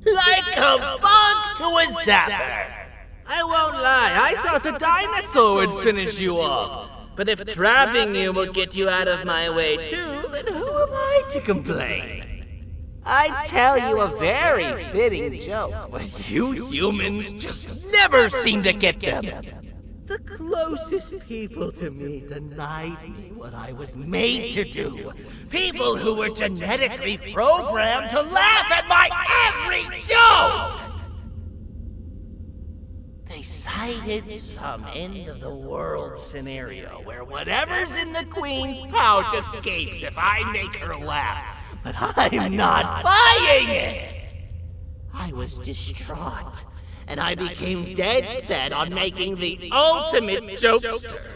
Like a bug to a zapper. I won't lie, I thought the dinosaur would finish you off. But if trapping you will get you out of my way too, then who am I to complain? I'd tell you a very fitting joke, but you humans just never seem to get them. The closest people to me denied me what I was made to do. People who were genetically programmed to laugh at my every joke! They cited some end-of-the-world scenario where whatever's in the Queen's pouch escapes if I make her laugh. But I'm not buying it! I was distraught, and I became dead set on making the ultimate jokester.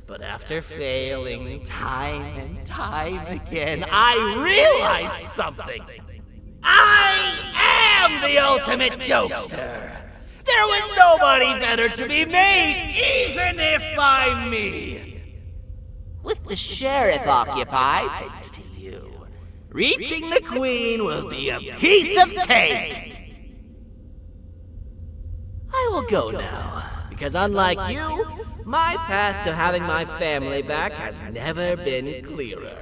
But after failing time and time again, I realized something. I am the ultimate jokester. There was nobody better to be made, even if by me. With the sheriff occupied, thanks to you, reaching the queen will be a piece of cake. I will go now, because unlike you, my path to having my family back has never been clearer.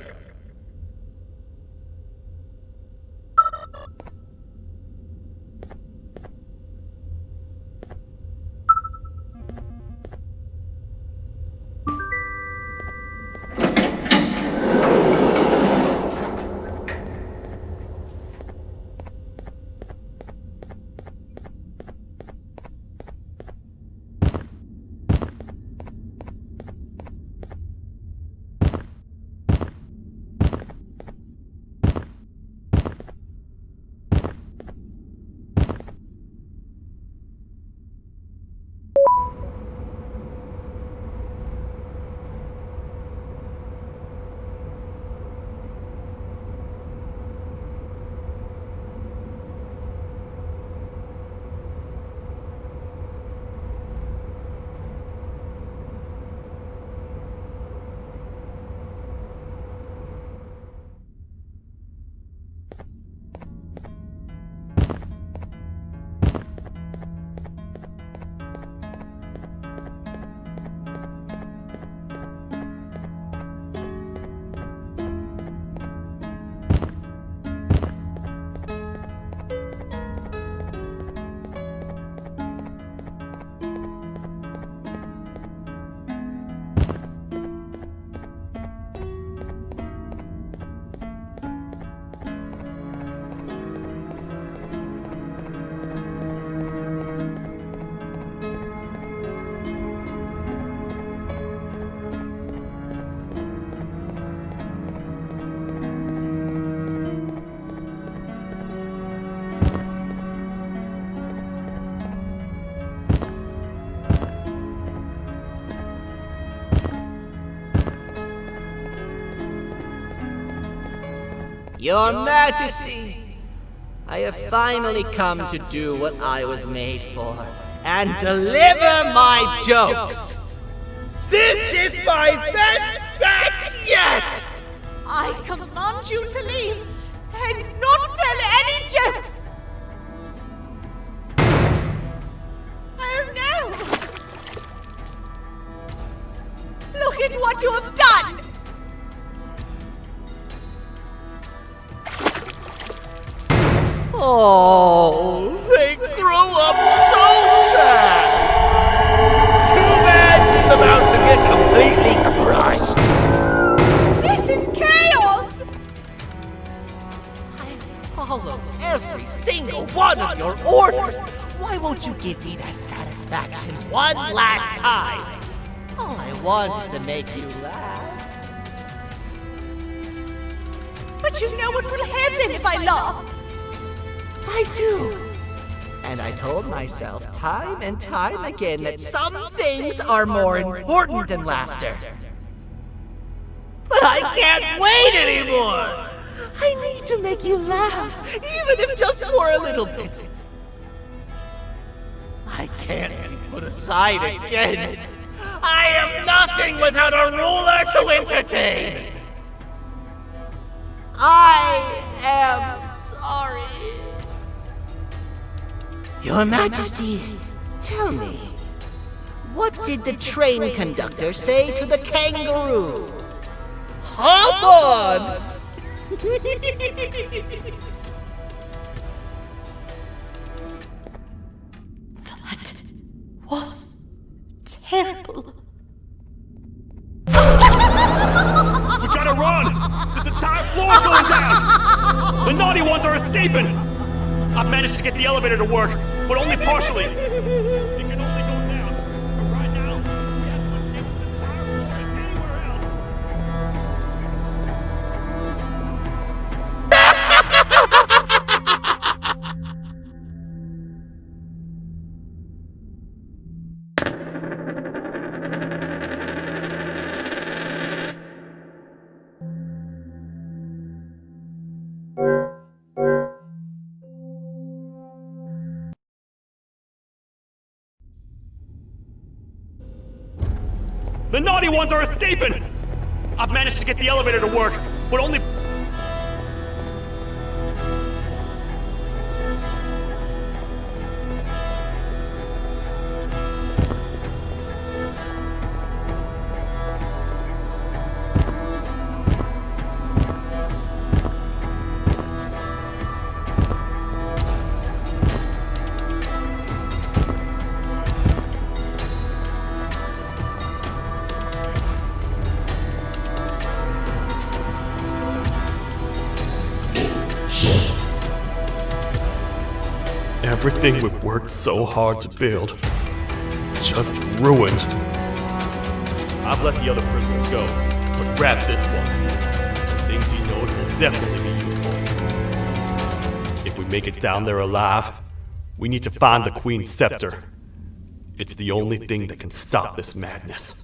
Your Majesty, I have finally come to do what I was made for, and deliver my jokes. This is my best batch yet! I command you to leave and not tell any jokes! Oh no! Look at what you have done! Oh, they grow up so fast! Too bad she's about to get completely crushed! This is chaos! I follow every single one of your orders! Why won't you give me that satisfaction one last time? All I want is to make you laugh. But you know what will happen if I laugh. I do. And I told myself time and time again that some things are more important than laughter. But I can't wait anymore! I need to make you laugh, even if just for a little bit. I can't be put aside again. I am nothing without a ruler to entertain. I am sorry. Your Majesty, tell me, what did the train conductor say to the kangaroo? Hop on! That was terrible. We gotta run! This entire floor's going down! The naughty ones are escaping! I've managed to get the elevator to work, but only partially. It can only go down. But right now, we have to escape this entire floor and anywhere else. The naughty ones are escaping! I've managed to get the elevator to work, but only... Everything we've worked so hard to build, just ruined. I've let the other prisoners go, but grab this one. Things he knows will definitely be useful. If we make it down there alive, we need to find the Queen's scepter. It's the only thing that can stop this madness.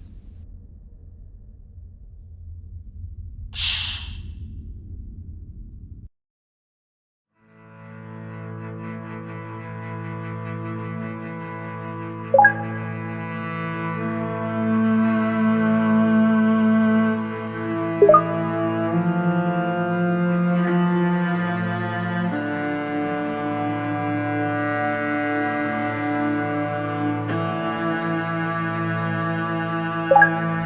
You